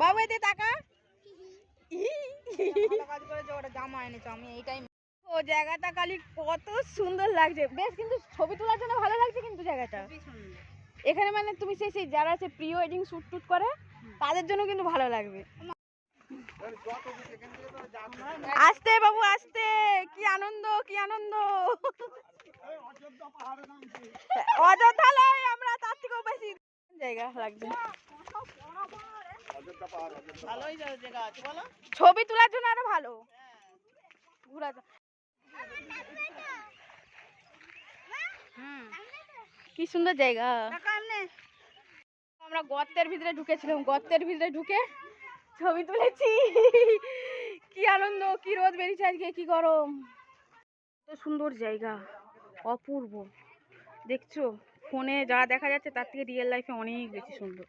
বাবু এতে টাকা কাজ করেছে, ওটা জামা এনেছে আমি এইটাই। ও জায়গাটা খালি কত সুন্দর লাগছে, বেশ কিন্তু ছবি তোলার জন্য ভালো লাগছে কিন্তু জায়গাটা এখানে, মানে তুমি সেই যারা আছে প্রি ওয়েডিং শুট টুট করে তাদের জন্য কিন্তু ভালো লাগবে। আসতে বাবু আসতে, কি আনন্দ কি আনন্দ। অযোধ্যা নয়, আমরা তার থেকেও বেশি জায়গা লাগবে। ছবি তোলার জন্য আরো ভালো ঘোরা। কি সুন্দর জায়গা। আমরা গর্তের ভিতরে ঢুকেছিলাম, গর্তের ভিতরে ঢুকে ছবি তুলেছি। কি আনন্দ, কি রোদ বেরিয়েছে আজকে, কি গরম। কত সুন্দর জায়গা, অপূর্ব। দেখছো ফোনে যা দেখা যাচ্ছে তার থেকে রিয়েল লাইফে অনেক বেশি সুন্দর।